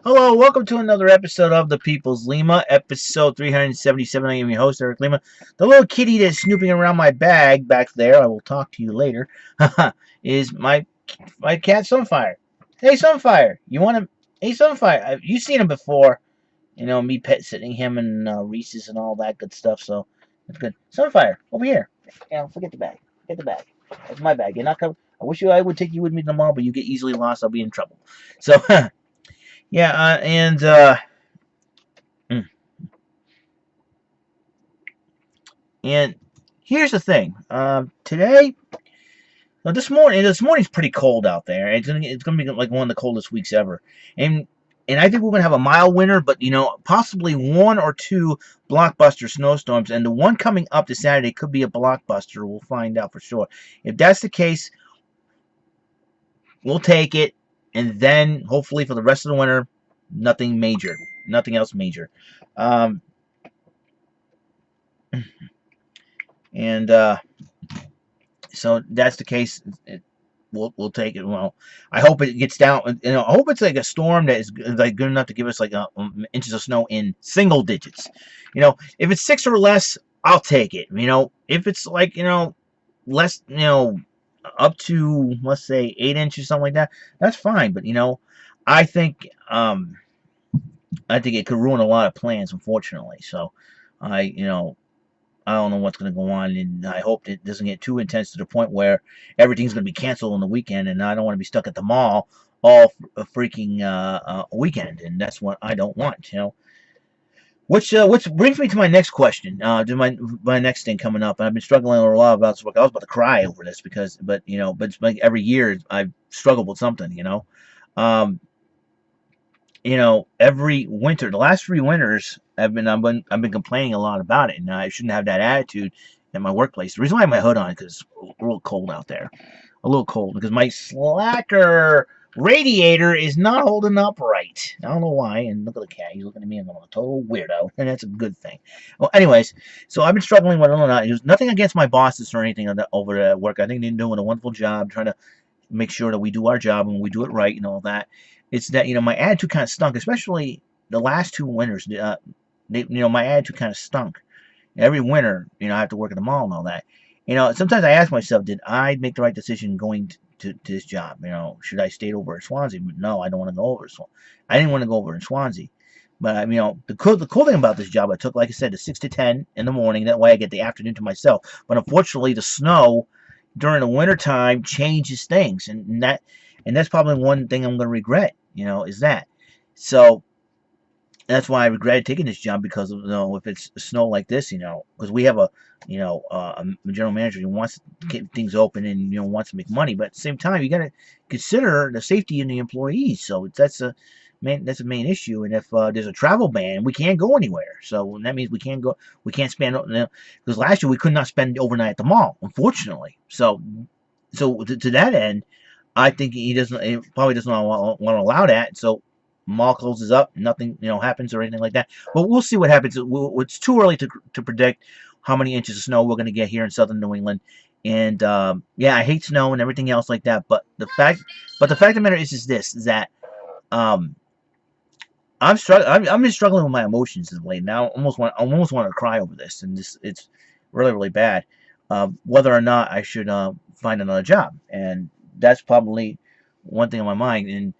Hello, welcome to another episode of The People's Lima, episode 377. I am your host, Eric Lima. The little kitty that's snooping around my bag back there, I will talk to you later, is my cat Sunfire. Hey, Sunfire, you want to? Hey, Sunfire, you've seen him before. You know, me pet sitting him and Reese's and all that good stuff, so it's good. Sunfire, over here. Forget the bag. Forget the bag. That's my bag. You're not coming. I would take you with me to the mall, but you get easily lost. I'll be in trouble. So, yeah, mm, and here's the thing. Today, well, this morning's pretty cold out there. It's gonna be like one of the coldest weeks ever, and I think we're gonna have a mild winter, but possibly one or two blockbuster snowstorms, and the one coming up this Saturday could be a blockbuster. We'll find out for sure. If that's the case, we'll take it, and then hopefully for the rest of the winter, nothing major, nothing else major. Um, and So that's the case. We'll take it. Well, I hope it gets down. I hope it's like a storm that is like good enough to give us like inches of snow in single digits. If it's 6 or less, I'll take it. If it's like less, up to let's say 8 inches, something like that, that's fine. But I think I think it could ruin a lot of plans, unfortunately. So I don't know what's going to go on, and I hope it doesn't get too intense to the point where everything's going to be canceled on the weekend, and I don't want to be stuck at the mall all freaking weekend, and that's what I don't want. Which brings me to my next question, to my next thing coming up, and I've been struggling a lot about. I was about to cry over this but it's like every year I've struggled with something. Um, every winter, the last 3 winters, I've been complaining a lot about it, and I shouldn't have that attitude in my workplace. The reason why I have my hood on is because it's a little cold out there, a little cold because my slacker radiator is not holding up right. I don't know why. And look at the cat; he's looking at me and I'm a total weirdo, and that's a good thing. Well, anyways, so I've been struggling with it or not. There's nothing against my bosses or anything over at work. I think they're doing a wonderful job trying to make sure that we do our job and we do it right and all that. It's that my attitude kind of stunk, especially the last 2 winters. My attitude kind of stunk. Every winter, I have to work at the mall and all that. Sometimes I ask myself, did I make the right decision going to this job? Should I stay over at Swansea? No, I don't want to go over. I didn't want to go over in Swansea. But the cool thing about this job, I took, like I said, the 6 to 10 in the morning. That way, I get the afternoon to myself. But unfortunately, the snow during the wintertime changes things, and that's probably one thing I'm going to regret. Is that. So that's why I regretted taking this job because if it's snow like this, because we have a general manager who wants to keep things open and wants to make money, but at the same time you got to consider the safety of the employees. So that's a main issue. And if there's a travel ban, we can't go anywhere. So that means we can't spend because last year we could not spend overnight at the mall, unfortunately. So to that end, I think he probably doesn't want to allow that. So mall closes up, nothing happens or anything like that. But we'll see what happens. It's too early to predict how many inches of snow we're going to get here in southern New England. And yeah, I hate snow and everything else like that. But the fact of the matter is this: is that I'm struggling. I've been struggling with my emotions of late. Now, I almost want to cry over this, and it's really really bad. Whether or not I should find another job, and that's probably one thing on my mind. And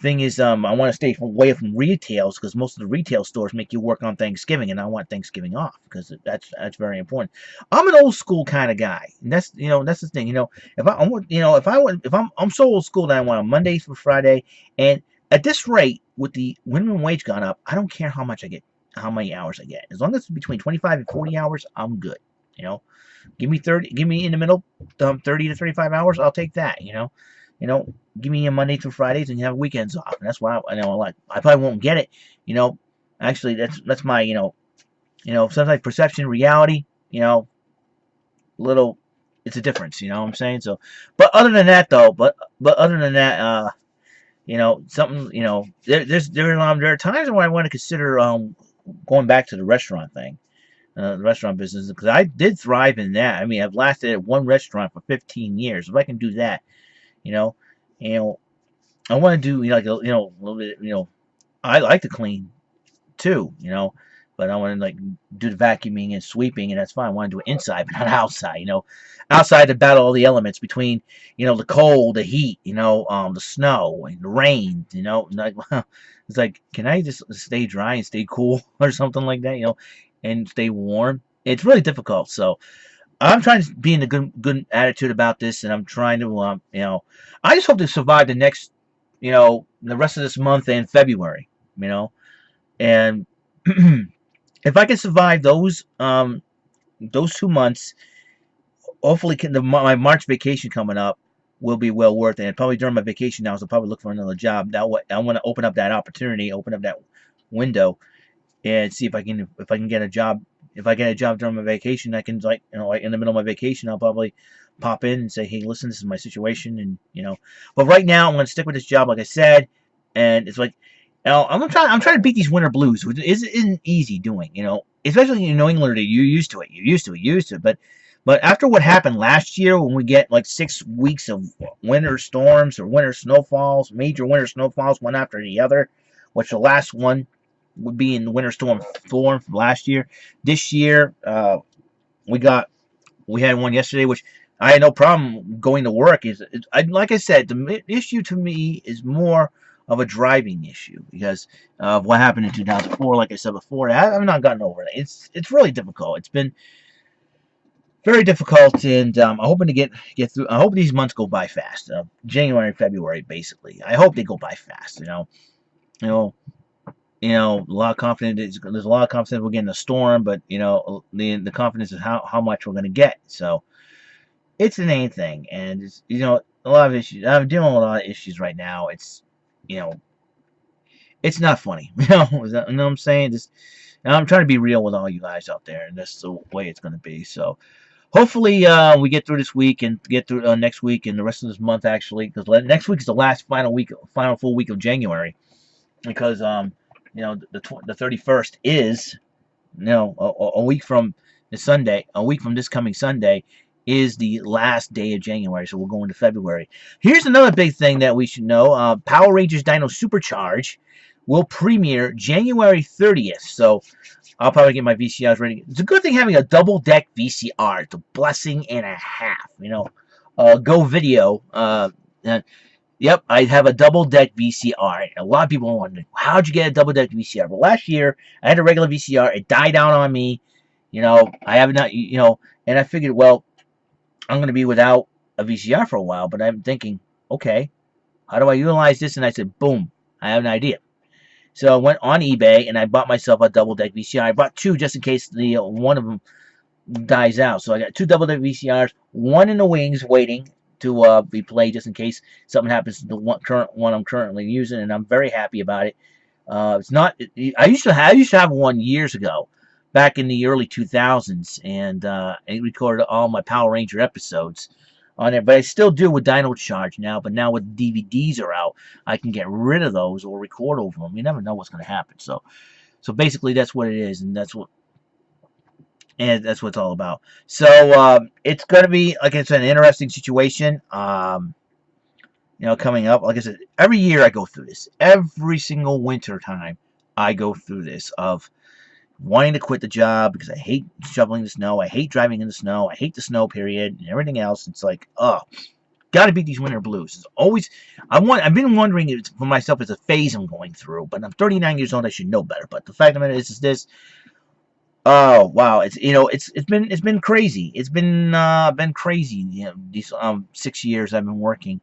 thing is, I want to stay away from retails because most of the retail stores make you work on Thanksgiving, and I want Thanksgiving off because that's very important. I'm an old school kind of guy, and that's the thing. If I'm so old school that I want a Monday through Friday, and at this rate, with the minimum wage gone up, I don't care how much I get, how many hours I get, as long as it's between 25 and 40 hours, I'm good. Give me 30, give me in the middle, 30 to 35 hours, I'll take that. Give me a Monday through Fridays and you have weekends off. And that's why I like. I probably won't get it. Actually, that's my sometimes perception, reality. Little, it's a difference. You know what I'm saying? So, but other than that, though, but other than that, something, there are times where I want to consider going back to the restaurant thing. The restaurant business, because I did thrive in that. I mean, I've lasted at one restaurant for 15 years. If I can do that, you know, you know, I want to do like a little bit, I like to clean too, but I want to like do the vacuuming and sweeping, and that's fine. I want to do it inside, but not outside. Outside to battle all the elements between the cold, the heat, the snow and the rain. Like it's like, can I just stay dry and stay cool or something like that? And stay warm. It's really difficult. So I'm trying to be in a good attitude about this, and I'm trying to I just hope to survive the next the rest of this month and February. And if I can survive those 2 months, hopefully my March vacation coming up will be well worth it. And probably during my vacation now, so I'll probably look for another job. Now I want to open up that opportunity, open up that window, and see if I can get a job. If I get a job during my vacation, I can like like in the middle of my vacation, I'll probably pop in and say, hey, listen, this is my situation, and But right now, I'm gonna stick with this job, like I said, and it's like. I'm trying to beat these winter blues, which isn't easy doing, especially in New England. You're used to it. You're used to it. But after what happened last year, when we get like 6 weeks of winter storms or winter snowfalls, major winter snowfalls, one after the other, which the last one would be in the winter storm from last year. This year, we had one yesterday, which I had no problem going to work. Like I said, the issue to me is more of a driving issue because of what happened in 2004. Like I said before, I've not gotten over it. It's really difficult. It's been very difficult, and I'm hoping to get through. I hope these months go by fast. January, February, basically. I hope they go by fast. You know, a lot of confidence. There's a lot of confidence we're getting a storm, but the confidence is how much we're going to get. So it's the main thing, and it's a lot of issues. I'm dealing with a lot of issues right now. You know it's not funny. You know what I'm saying? And I'm trying to be real with all you guys out there, and that's the way it's going to be. So hopefully we get through this week and get through next week and the rest of this month actually, because next week is the last final full week of January, because the 31st is a week from this coming Sunday is the last day of January, so we'll go into February. Here's another big thing that we should know. Power Rangers Dino Supercharge will premiere January 30th, so I'll probably get my VCRs ready. It's a good thing having a double-deck VCR. It's a blessing and a half, Go Video, yep, I have a double-deck VCR. A lot of people are wondering, how'd you get a double-deck VCR? Well, last year, I had a regular VCR. It died out on me. I have not, and I figured, well, I'm going to be without a VCR for a while, but I'm thinking, okay, how do I utilize this? And I said, boom, I have an idea. So I went on eBay, and I bought myself a double-deck VCR. I bought two just in case one of them dies out. So I got two double-deck VCRs, one in the wings waiting to be played just in case something happens to the one I'm currently using, and I'm very happy about it. It's not. I used to have one years ago, back in the early 2000s, and I recorded all my Power Ranger episodes on it. But I still do with Dino Charge now. But now with DVDs are out, I can get rid of those or record over them. You never know what's going to happen. So basically that's what it is, and that's what it's all about. So it's going to be, like I said, an interesting situation. Coming up, like I said, every year I go through this. Every single winter time, I go through this of wanting to quit the job because I hate shoveling the snow. I hate driving in the snow. I hate the snow, period, and everything else. It's like, got to beat these winter blues. It's always, I've been wondering if it's, for myself, it's a phase I'm going through. But I'm 39 years old. I should know better. But the fact of it is this. Oh wow! It's been crazy. It's been crazy. These 6 years I've been working.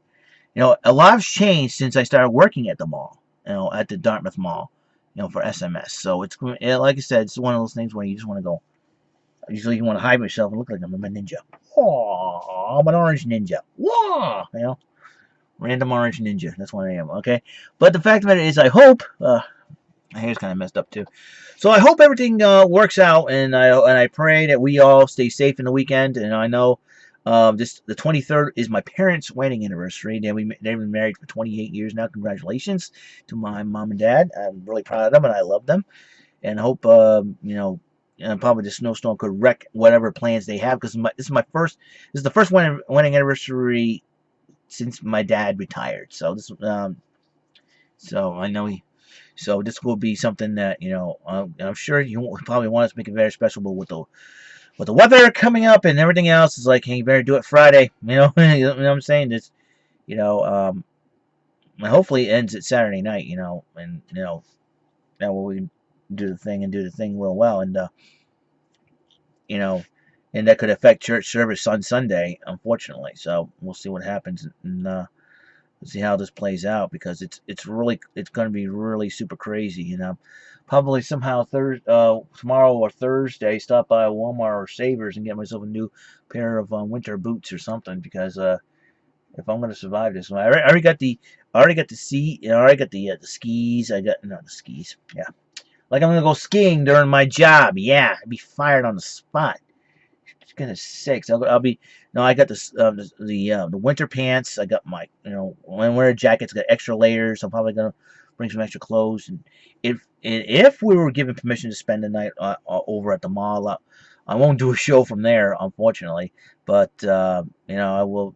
A lot's changed since I started working at the mall. At the Dartmouth Mall. For SMS. So it's like I said, it's one of those things where you just want to go. Usually you want to hide myself and look like I'm a ninja. Oh, I'm an orange ninja. Whoa! Random orange ninja. That's what I am. Okay, but the fact of it is, I hope. My hair's kind of messed up too. So I hope everything works out, and I pray that we all stay safe in the weekend. And I know the 23rd is my parents' wedding anniversary. They've been married for 28 years now. Congratulations to my mom and dad. I'm really proud of them, and I love them. And I hope probably the snowstorm could wreck whatever plans they have, because this is the first wedding anniversary since my dad retired. So so I know So this will be something that, I'm sure you probably want us to make it very special, but with the weather coming up and everything else, it's like, hey, you better do it Friday. You know what I'm saying? Just, you know, um, and hopefully it ends at Saturday night. And that way we can do the thing real well, you know, and that could affect church service on Sunday, unfortunately. So we'll see what happens, and we'll see how this plays out, because it's going to be really super crazy. Probably somehow tomorrow or Thursday, stop by Walmart or Savers and get myself a new pair of winter boots or something, because if I'm going to survive this one, I already got the seat, I already got the skis. I got not the skis, yeah. Like I'm gonna go skiing during my job. Yeah, I'd be fired on the spot. Goodness sakes, I'll be. No, I got this the winter pants. I got my when I wear jackets, got extra layers. I'm probably gonna bring some extra clothes. And if we were given permission to spend the night over at the mall, I won't do a show from there, unfortunately. But I will.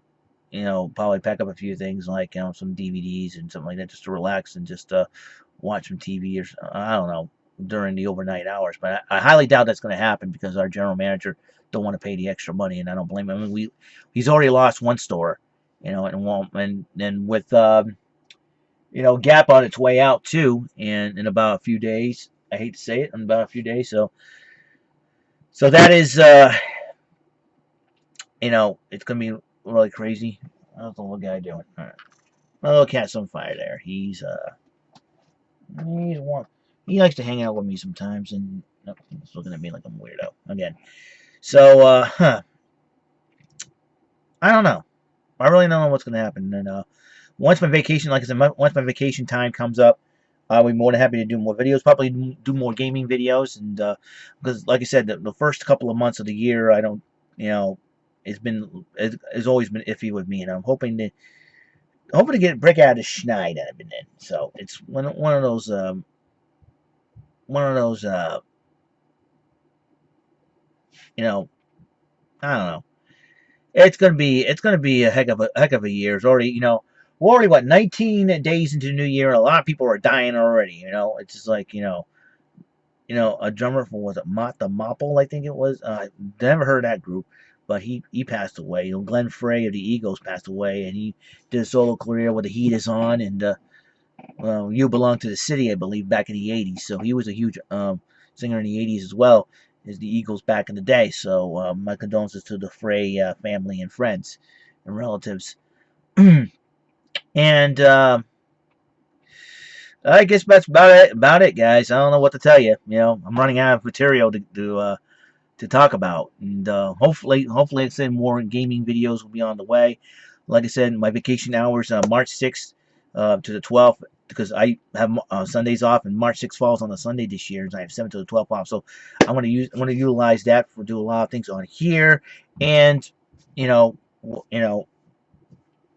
Probably pack up a few things like some DVDs and something like that, just to relax and just watch some TV, or I don't know, during the overnight hours. But I highly doubt that's going to happen, because our general manager don't want to pay the extra money, and I don't blame him. I mean, he's already lost one store, and won't, and then with Gap on its way out too, and in about a few days. I hate to say it, in about a few days. So that is it's gonna be really crazy. How's the little guy doing? All right. My little cat's on fire there. He's one. He likes to hang out with me sometimes, and nope, he's looking at me like I'm a weirdo again. So, I don't know. I really don't know what's going to happen. And once my vacation, like I said, once my vacation time comes up, I'll be more than happy to do more videos. Probably do more gaming videos, and because, like I said, the first couple of months of the year, I don't, it's always been iffy with me, and I'm hoping to break out of the Schnide that I've been in. So it's one of those I don't know. It's gonna be a heck of a year. It's already we're already what 19 days into the new year. A lot of people are dying already. It's just like a drummer from, was it Mott the Mopple, I think it was. Never heard of that group, but he passed away. Glenn Frey of the Eagles passed away, and he did a solo career with The Heat Is On, and You Belong to the City, I believe, back in the '80s. So he was a huge singer in the '80s as well as the Eagles back in the day. So my condolences to the Frey family and friends and relatives. And I guess that's about it, guys. I don't know what to tell you. I'm running out of material to talk about, and hopefully, like I said, more gaming videos will be on the way. Like I said, my vacation hours March 6th to the 12th, because I have Sundays off, and March 6th falls on a Sunday this year, and I have 7th to the 12th off. So I'm going to utilize that for do a lot of things on here, and you know,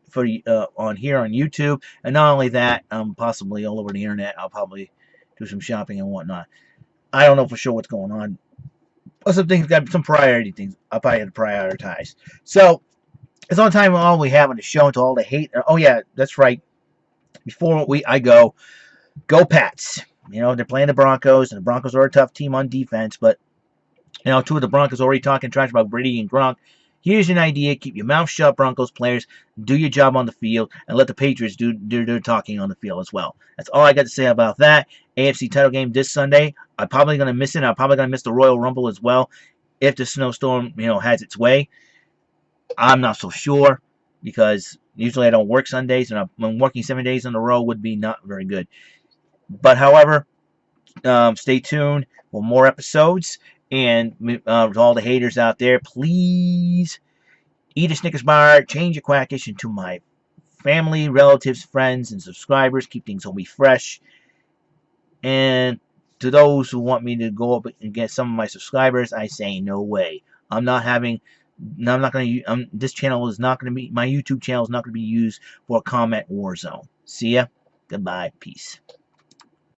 for on here on YouTube, and not only that, possibly all over the internet. I'll probably do some shopping and whatnot. I don't know for sure what's going on. Some things got some priority things I'll probably have to prioritize. So it's on time all we have on the show until all the hate. Oh yeah, that's right. Before I go Pats. They're playing the Broncos, and the Broncos are a tough team on defense, but two of the Broncos already talking trash about Brady and Gronk. Here's an idea: keep your mouth shut, Broncos players. Do your job on the field, and let the Patriots do their talking on the field as well. That's all I got to say about that. AFC title game this Sunday. I'm probably going to miss it. I'm probably going to miss the Royal Rumble as well, if the snowstorm has its way. I'm not so sure, because usually I don't work Sundays, and I'm working 7 days in a row would be not very good. But however, stay tuned for more episodes. And to all the haters out there, please eat a Snickers bar, change your quackish into my family, relatives, friends, and subscribers. Keep things homey fresh. And to those who want me to go up and get some of my subscribers, I say no way. I'm not going to. This channel is not going to be. My YouTube channel is not going to be used for a comment war zone. See ya. Goodbye. Peace.